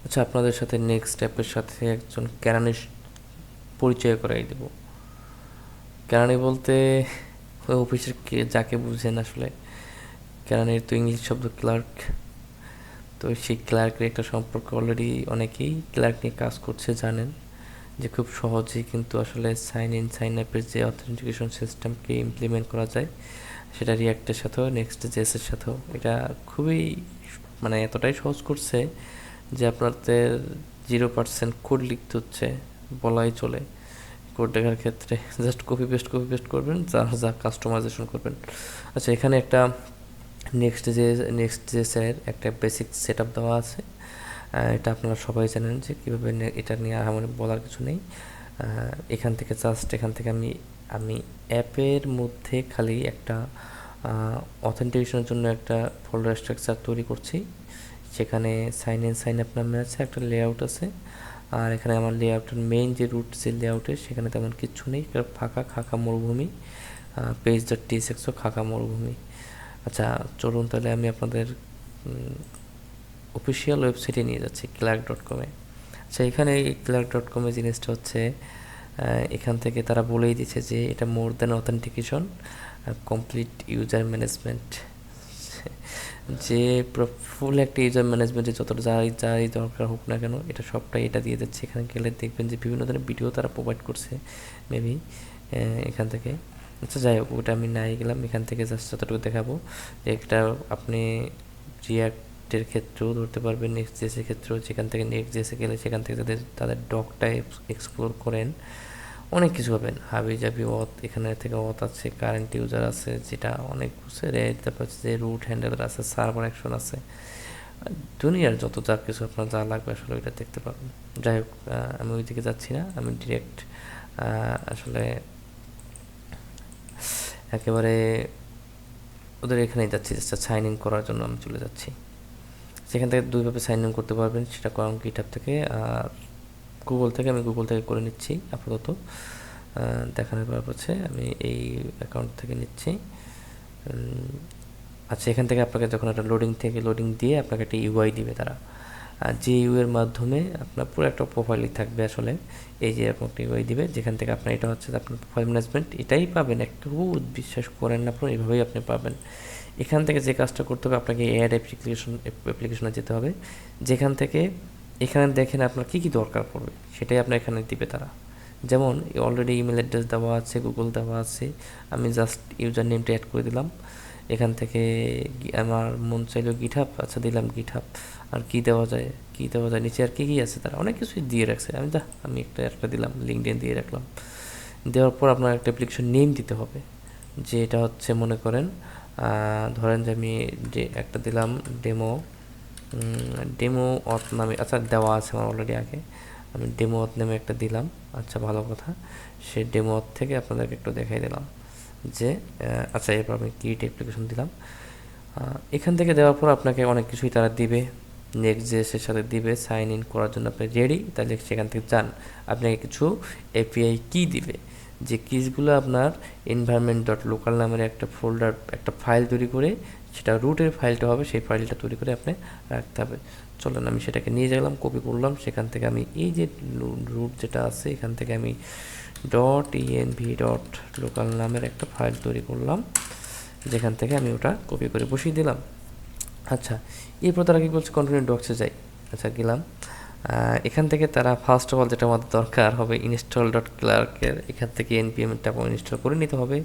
আচ্ছা, আপনাদের সাথে নেক্সট অ্যাপের সাথে একজন কেরানির পরিচয় করাই দেব। কেরানি বলতে ওই অফিসের যাকে বুঝেন আসলে। কেরানির তো ইংলিশ শব্দ ক্লার্ক। তো সেই ক্লার্কের একটা সম্পর্ক অলরেডি অনেকেই ক্লার্ক নিয়ে কাজ করছে জানেন, যে খুব সহজেই কিন্তু আসলে সাইন ইন সাইন আপের যে অথেন্টিকেশন সিস্টেমকে ইমপ্লিমেন্ট করা যায়, সেটা রিয়াক্টের সাথেও নেক্সট জেএসের সাথেও এটা খুবই মানে এতটাই সহজ করছে যে আপনাদের 0% কোড লিখতে হচ্ছে বলাই চলে। কোড লেখার ক্ষেত্রে জাস্ট কপি পেস্ট করবেন, যা যা কাস্টমাইজেশন করবেন। আচ্ছা, এখানে একটা নেক্সট জে এর একটা বেসিক সেট আপ দেওয়া আছে। এটা আপনারা সবাই জানেন যে কীভাবে এটা নিয়ে আমার বলার কিছু নেই। এখান থেকে আমি আমি অ্যাপের মধ্যে খালি একটা অথেন্টিকেশনের জন্য একটা ফোল্ডার স্ট্রাকচার তৈরি করছি। সেখানে সাইন ইন সাইন আপ নামে আছে, একটা লেআউট আছে। আর এখানে আমার লেআউটের মেইন যে রুট যে লেআউটের সেখানে তেমন কিচ্ছু নেই, ফাঁকা খাঁকা মরুভূমি। পেজ ডট টিএসএক্সও খাঁকা মরুভূমি। আচ্ছা, চলুন তাহলে আমি আপনাদের অফিসিয়াল ওয়েবসাইটে নিয়ে যাচ্ছি, ক্লার্ক.com-এ। আচ্ছা, এখানে এই ক্লার্ক.com-এ জিনিসটা হচ্ছে, এখান থেকে তারা বলেই দিচ্ছে যে এটা more than authentication, complete user management. যে ফুল একটা ইউজার ম্যানেজমেন্টে যত যাই দরকার হোক না কেন, এটা সবটাই এটা দিয়ে যাচ্ছে। এখানে গেলে দেখবেন যে বিভিন্ন ধরনের ভিডিও তারা প্রোভাইড করছে মেবি এখান থেকে। আচ্ছা, যাই হোক, ওটা আমি নাই গেলাম। এখান থেকে জাস্ট যতটুকু দেখাবো যে একটা আপনি রিয়াক্টের ক্ষেত্রেও ধরতে পারবেন, নেক্সট জেসের ক্ষেত্রেও। যেখান থেকে নেক্সট জেসে গেলে সেখান থেকে তাদের ডকটা এক্সপ্লোর করেন, অনেক কিছু পাবেন। হাবি জাবি এখানে থেকে আছে, কারেন্ট ইউজার আছে, যেটা অনেক কিছু তারপর যে রুট হ্যান্ডেলার আছে, সার্ভার অ্যাকশন আছে, দুনিয়ার যত যা কিছু আপনার যা লাগবে আসলে ওইটা দেখতে পাবেন। যাই হোক, আমি ওই দিকে যাচ্ছি না, আমি ডিরেক্ট আসলে একেবারে ওদের এখানেই যাচ্ছি, জাস্ট সাইন ইন করার জন্য আমি চলে যাচ্ছি। সেখান থেকে দুইভাবে সাইন ইন করতে পারবেন, সেটা করাম গিটহাব থেকে আর গুগল থেকে। আমি গুগল থেকে করে নিচ্ছি আপাতত, দেখানোর পর হচ্ছে আমি এই অ্যাকাউন্ট থেকে নিচ্ছি। আচ্ছা, এখান থেকে আপনাকে যখন একটা লোডিং দিয়ে আপনাকে একটা ইউআই দিবে তারা, আর যে ইউএর মাধ্যমে আপনার পুরো একটা প্রোফাইলই থাকবে আসলে। এই যে এরকম একটা ইউআই দিবে, যেখান থেকে আপনার এটা হচ্ছে আপনার প্রোফাইল ম্যানেজমেন্ট, এটাই পাবেন। একটু বিশ্বাস করেন না আপনার, এইভাবেই আপনি পাবেন। এখান থেকে যে কাজটা করতে হবে, আপনাকে অ্যাড অ্যাপ্লিকেশনে যেতে হবে, যেখান থেকে এখানে দেখেন আপনার কী কী দরকার পড়বে, সেটাই আপনার এখানে দিবে তারা। যেমন অলরেডি ইমেল অ্যাড্রেস দেওয়া আছে, গুগল দেওয়া আছে, আমি জাস্ট ইউজার নেমটা অ্যাড করে দিলাম। এখান থেকে আমার মন চাইলো গিটহাব, আচ্ছা দিলাম গিটহাব। আর কি দেওয়া যায় নিচে আর কি আছে, তারা অনেক কিছুই দিয়ে রাখছে। আমি একটা দিলাম, লিঙ্কডইন দিয়ে রাখলাম। দেওয়ার পর আপনার একটা অ্যাপ্লিকেশন নেম দিতে হবে, যে এটা হচ্ছে মনে করেন ধরেন যে আমি একটা দিলাম ডেমো অথ নামে। আচ্ছা, দেওয়া আছে আমার অলরেডি আগে, আমি ডেমো অথ নামে একটা দিলাম। আচ্ছা, ভালো কথা, সেই ডেমো অথ থেকে আপনাদেরকে একটু দেখাই দিলাম যে আচ্ছা, এরপর আমি ক্রিয়েট অ্যাপ্লিকেশন দিলাম। এখান থেকে দেওয়ার পর আপনাকে অনেক কিছুই তারা দিবে, নেক্সট জেএসের সাথে দিবে। সাইন ইন করার জন্য আপনি রেডি, তাহলে সেখান থেকে যান। আপনাকে কিছু এপিআই কি দিবে, যে কিসগুলো আপনার environment.local নামের একটা ফোল্ডার, একটা ফাইল তৈরি করে, সেটা রুটের ফাইলটা হবে, সেই ফাইলটা তৈরি করে আপনি রাখতে হবে। চলেন আমি সেটাকে নিয়ে গেলাম, কপি করলাম। সেখান থেকে আমি এই যে রুট যেটা আছে, এখান থেকে আমি .env.local নামের একটা ফাইল তৈরি করলাম, যেখান থেকে আমি ওটা কপি করে বসিয়ে দিলাম। আচ্ছা, এরপর তারা কী বলছে, কন্টিনিউ ডক্সে যাই। আচ্ছা, গেলাম। এখান থেকে তারা ফার্স্ট অফ অল যেটা আমাদের দরকার হবে, install.clerk-এর এখান থেকে npm-টা ইনস্টল করে নিতে হবে।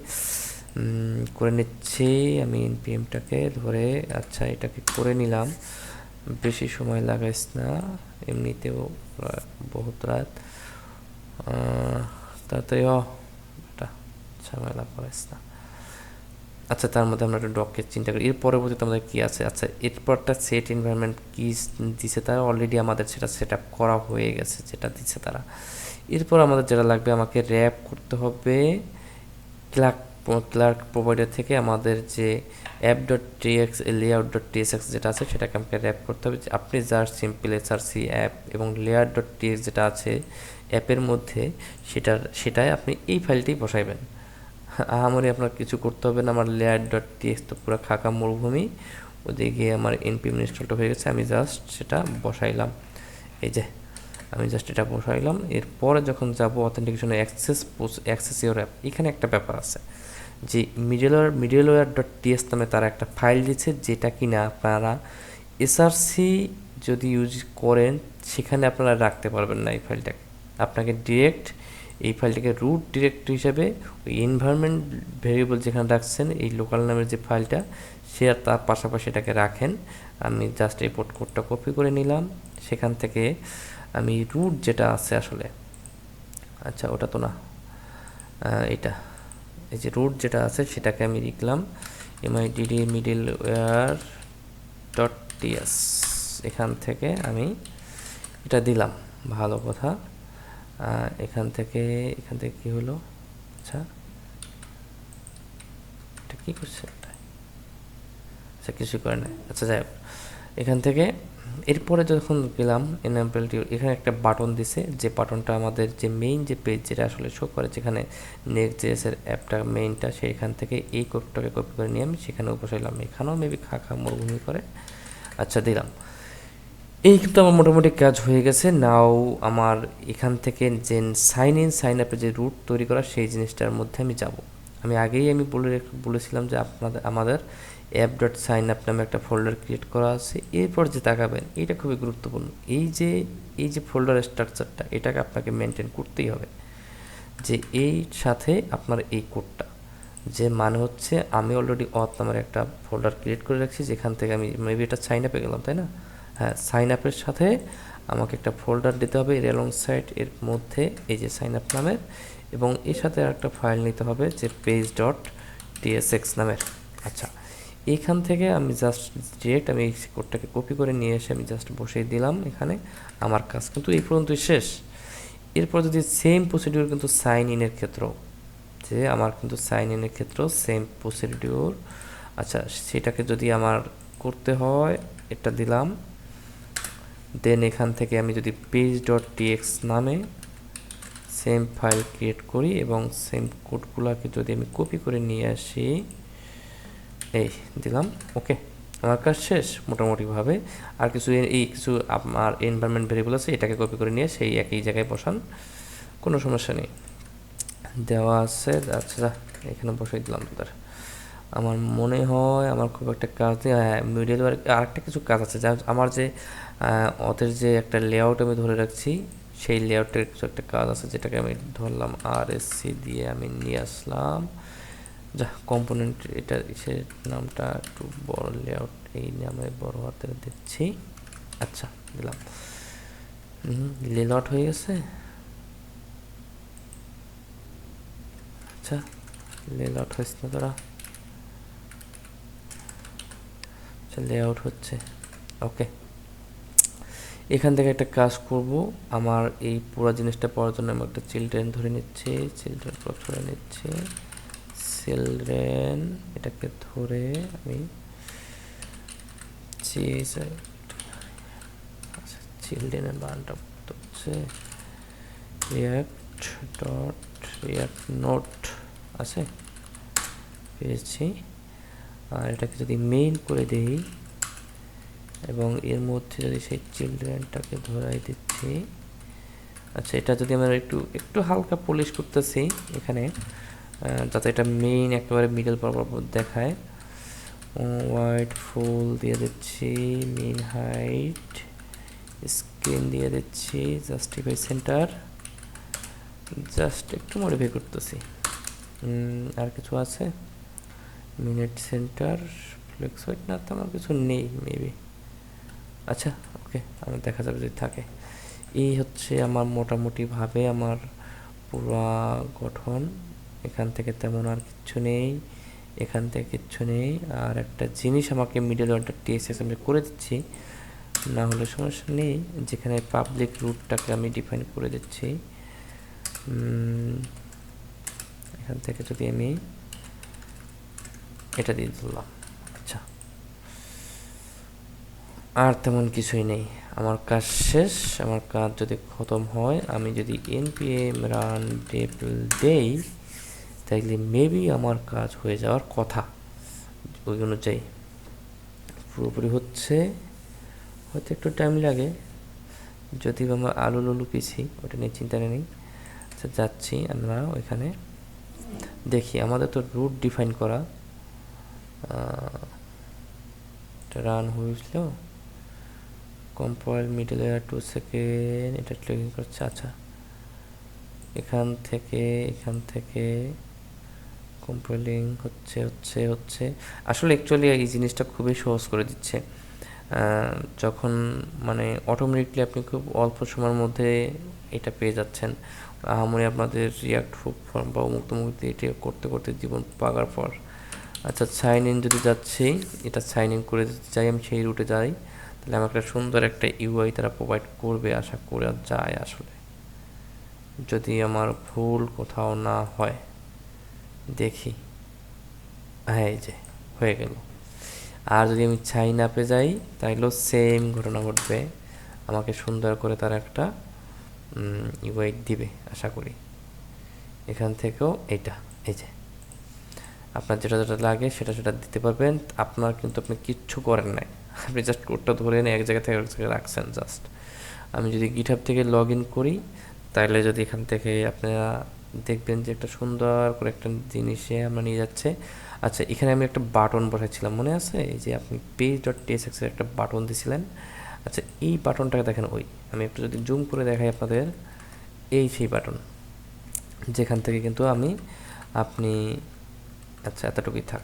করে নিচ্ছি আমি npm-টাকে ধরে। আচ্ছা, এটাকে করে নিলাম, বেশি সময় লাগাইস না, এমনিতেও বহুত রাত, তাড়াতাড়ি ঝামেলা করাইস না। আচ্ছা, তার মধ্যে আমরা একটা ডককে চিন্তা করি। এর পরবর্তীতে আমাদের কী আছে, আচ্ছা এরপরটা সেট এনভায়রনমেন্ট কি দিছে তারা, অলরেডি আমাদের সেটা সেট আপ করা হয়ে গেছে, যেটা দিচ্ছে তারা। এরপর আমাদের যেটা লাগবে, আমাকে র্যাপ করতে হবে ক্লার্ক প্রোভাইডার থেকে আমাদের যে অ্যাপ.tx লেআউট.tsx যেটা আছে, সেটাকে আমাকে র্যাপ করতে হবে। আপনি জাস্ট সিম্পল এসআরসি অ্যাপ এবং লেয়ার.tx যেটা আছে অ্যাপের মধ্যে, সেটাই আপনি এই ফাইলটি বসাইবেন। আহামরি আপনার কিছু করতে হবে না। আমার লেয়ার.tx তো পুরো খাকা মরুভূমি, ওদিকে আমার npm ইনস্টলটা হয়ে গেছে, আমি জাস্ট সেটা বসাইলাম। এই যে আমি জাস্ট এটা বসাইলাম। এরপরে যখন যাব অথেন্টিকেশনে অ্যাক্সেস ইওর অ্যাপ, এখানে একটা ব্যাপার আছে যে মিডলওয়্যার ডট টিএস নামে তারা একটা ফাইল দিচ্ছে, যেটা কিনা আপনারা এসআরসি যদি ইউজ করেন সেখানে আপনারা রাখতে পারবেন না এই ফাইলটাকে। আপনাকে ডিরেক্ট এই ফাইলটাকে রুট ডিরেক্টরি হিসাবে ওই এনভায়রনমেন্ট ভেরিয়েবল যেখানে রাখছেন এই লোকাল নামের যে ফাইলটা, সে আর তার পাশাপাশি এটাকে রাখেন। আমি জাস্ট এই পোর্ট কোডটা কপি করে নিলাম, সেখান থেকে আমি রুট যেটা আছে আসলে, আচ্ছা ওটা তো না, এটা এই যে রুট যেটা আছে সেটাকে আমি লিখলাম midd middleware ডট টিএস, এখান থেকে আমি এটা দিলাম। ভালো কথা। এখান থেকে কি হলো? আচ্ছা এটা কী করছে? আচ্ছা কিছু করে না, আচ্ছা যাই হোক। এখান থেকে এরপরে যখন গেলাম এনাবেলটি, এখানে একটা বাটন দিছে, যে বাটনটা আমাদের যে মেইন যে পেজ যেটা আসলে শো করে, যেখানে নেক্সট.js এর অ্যাপটা মেইনটা, সেইখান থেকে এই কোডটাকে কপি করে নিয়ে আমি সেখানেও বসাইলাম। এখানেও মেবি খা মরুভূমি করে। আচ্ছা দিলাম। এই কিন্তু আমার মোটামুটি কাজ হয়ে গেছে। নাও আমার এখান থেকে যে সাইন আপের যে রুট তৈরি করা সেই জিনিসটার মধ্যে আমি যাব। আমি আগেই বলেছিলাম যে আমাদের অ্যাপ ডট সাইন আপ নামে একটা ফোল্ডার ক্রিয়েট করা আছে। এরপর যে তাকাবেন, এটা খুবই গুরুত্বপূর্ণ। এই যে ফোল্ডার স্ট্রাকচারটা, এটাকে আপনাকে মেনটেন করতেই হবে, যে এই সাথে আপনার এই কোডটা, যে মানে হচ্ছে আমি অলরেডি অথ নামের একটা ফোল্ডার ক্রিয়েট করে রাখছি, যেখান থেকে আমি মেবি এটা সাইন আপে গেলাম, তাই না? হ্যাঁ, সাইন আপের সাথে আমাকে একটা ফোল্ডার দিতে হবে এর অ্যালং সাইড, এর মধ্যে এই যে সাইন আপ নামের, এবং এর সাথে একটা ফাইল নিতে হবে যে পেজ ডট টিএসএক্স নামের। আচ্ছা, এইখান থেকে আমি জাস্ট ডিরেক্ট আমি এই কোডটাকে কপি করে নিয়ে এসে আমি জাস্ট বসিয়ে দিলাম এখানে। আমার কাজ কিন্তু এই পর্যন্তই শেষ। এরপর যদি সেম প্রসিডিউর কিন্তু সাইন ইনের ক্ষেত্রেও, যে আমার কিন্তু সাইন ইনের ক্ষেত্রেও সেম প্রসিডিউর। আচ্ছা, সেটাকে যদি আমার করতে হয়, এটা দিলাম। দেন এখান থেকে আমি যদি পেজ ডট টিএক্স নামে সেম ফাইল ক্রিয়েট করি এবং সেম কোডগুলোকে যদি আমি কপি করে নিয়ে আসি, এই দিলাম। ওকে, আমার কাজ শেষ মোটামুটিভাবে। আর কিছু আমার এনভায়রনমেন্ট ভেরিয়েবল আছে, এটাকে কপি করে নিয়ে সেই একই জায়গায় বসান, কোনো সমস্যা নেই। দেওয়া আছে, আচ্ছা এখানে বসাই দিলাম তোদের। আমার মনে হয় আমার খুব একটা কাজ নেই। হ্যাঁ, মিডলওয়্যার আরেকটা কিছু কাজ আছে, যা আমার যে ওদের যে একটা লেআউট আমি ধরে রাখছি, সেই লেআউটের কিছু একটা কাজ আছে, যেটাকে আমি ধরলাম আরএসসি দিয়ে আমি নিয়ে আসলাম। যা কম্পোনেন্ট, এটা সে নামটা একটু বড়, লেআউট এই নামে বড় হাতের দিচ্ছি। আচ্ছা দিলাম। লেআউট হয়ে গেছে। আচ্ছা লেআউট হয়েছে না তোরা? আচ্ছা লেআউট হচ্ছে। ওকে, এখান থেকে একটা কাজ করব। আমার এই পুরো জিনিসটা পড়ার জন্য আমি একটা চিলড্রেন ধরে নিচ্ছি, চিলড্রেন ধরে নিচ্ছি, চিলড্রেন এটাকে ধরে আমি চিলড্রেনের বানটা হচ্ছে রিয়াক্ট ডট রিয়াক্ট নোট আছে, পেয়েছি। আর এটাকে যদি মেইন করে দেই এবং এর মধ্যে যদি সেই চিলড্রেনটাকে ধরাই দিচ্ছি। আচ্ছা, এটা যদি আমরা একটু হালকা পলিশ করতেছি এখানে, যাতে এটা মেইন একেবারে মিডল বরাবর দেখায়। হোয়াইট ফুল দিয়ে দিচ্ছি, মেইন হাইট, স্ক্রিন দিয়ে দিচ্ছি, জাস্টিফাই সেন্টার, জাস্ট একটু মডিফাই করতেছি। আর কিছু আছে? মিনিট সেন্টার, ফ্লেক্স হোয়াইট, না তেমন কিছু নেই মেবি। আচ্ছা ওকে, আমি দেখা যাবে যদি থাকে। এই হচ্ছে আমার মোটামুটিভাবে আমার পুরো গঠন। এখান থেকে তেমন আর কিচ্ছু নেই, এখান থেকে কিচ্ছু নেই। আর একটা জিনিস আমাকে মিডল ওয়ার্ডটা টিএসএস আমি করে দিচ্ছি, না হলে সমস্যা নেই, যেখানে পাবলিক রুটটাকে আমি ডিফাইন করে দিচ্ছি। এখান থেকে যদি আমি এটা দিয়ে দিলাম। আচ্ছা, আর তেমন কিছুই নেই, আমার কাজ শেষ। আমার কাজ যদি খতম হয়, আমি যদি npm রান ডেপল দেই, তাইলে মেবি আমার কাজ হয়ে যাওয়ার কথা। ওই অনুযায়ী পুরোপুরি হচ্ছে, হয়তো একটু টাইম লাগে, যদি আমরা আলু লুলু পিছি, ওটা নিয়ে চিন্তা নেই। আচ্ছা, যাচ্ছি আমরা ওইখানে, দেখি আমাদের তো রুট ডিফাইন করা, রান হয়েছিল, কম্পাইল মিডল এয়ার 2 সেকেন্ড, এটা ক্লিক করছে। আচ্ছা, এখান থেকে কম্পাইলিং হচ্ছে। আসলে অ্যাকচুয়ালি এই জিনিসটা খুবই সহজ করে দিচ্ছে। যখন মানে অটোমেটিকলি আপনি খুব অল্প সময়ের মধ্যে এটা পেয়ে যাচ্ছেন। আহামরি আপনাদের রিয়াক্ট ফর্ম বা মুক্তি এটা করতে করতে জীবন পাগার পর। আচ্ছা, সাইন ইন যদি যাচ্ছি, এটা সাইন ইন করে যাই, আমি সেই রুটে যাই, তাহলে আমার একটা সুন্দর একটা ইউআই তারা প্রোভাইড করবে আশা করে যায়। আসলে যদি আমার ভুল কোথাও না হয়, দেখি, হ্যাঁ এই যে হয়ে গেল। আর যদি আমি চাই না পেয়ে যাই, তাইলেও সেম ঘটনা ঘটবে, আমাকে সুন্দর করে তার একটা ইউআই দিবে আশা করি। এখান থেকেও এইটা, এই যে আপনার যেটা যেটা লাগে সেটা সেটা দিতে পারবেন। আপনার কিন্তু আপনি কিচ্ছু করেন নাই, আপনি জাস্ট কোডটা ধরে এনে এক জায়গা থেকে এক জায়গায় রাখছেন জাস্ট। আমি যদি গিটহাব থেকে লগ ইন করি, তাহলে যদি এখান থেকে আপনারা দেখবেন যে একটা সুন্দর করে একটা জিনিসে আমরা নিয়ে যাচ্ছে। আচ্ছা, এখানে আমি একটা বাটন বসাইছিলাম, মনে আছে? এই যে আপনি page.tsx এর একটা বাটন দিছিলেন। আচ্ছা, এই বাটনটাকে দেখেন, ওই আমি একটু যদি জুম করে দেখাই আপনাদের, এই সেই বাটন যেখান থেকে কিন্তু আপনি, আচ্ছা এতটুকুই থাক,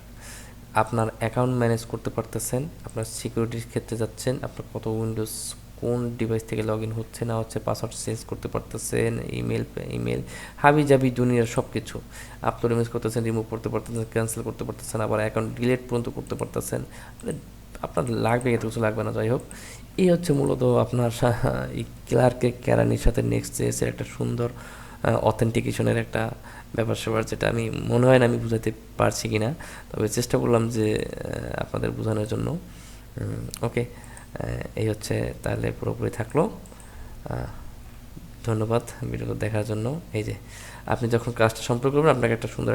আপনার অ্যাকাউন্ট ম্যানেজ করতে পারতেছেন, আপনার সিকিউরিটির ক্ষেত্রে যাচ্ছেন, আপনার কত উইন্ডোজ কোন ডিভাইস থেকে লগ ইন হচ্ছে না হচ্ছে, পাসওয়ার্ড চেঞ্জ করতে পারতেছেন, ইমেল হাবি জাবি দুনিয়ার সব কিছু আপলোড ইমেজ করতেছেন, রিমুভ করতে পারতেছেন, ক্যান্সেল করতে পারতেছেন, আবার অ্যাকাউন্ট ডিলিট পর্যন্ত করতে পারতেছেন। মানে আপনার লাগবে, এত কিছু লাগবে না। যাই হোক, এই হচ্ছে মূলত আপনার এই ক্লার্কের কেরানির সাথে নেক্সট.js এর একটা সুন্দর অথেন্টিকেশনের একটা ব্যাপার স্যাপার, যেটা আমি মনে হয় না আমি বুঝাতে পারছি কি না, তবে চেষ্টা করলাম যে আপনাদের বোঝানোর জন্য। ওকে, এই হচ্ছে তাহলে পুরোপুরি থাকলো। ধন্যবাদ ভিডিওটা দেখার জন্য। এই যে আপনি যখন কাজটা সম্পর্ক করবেন, আপনাকে একটা সুন্দর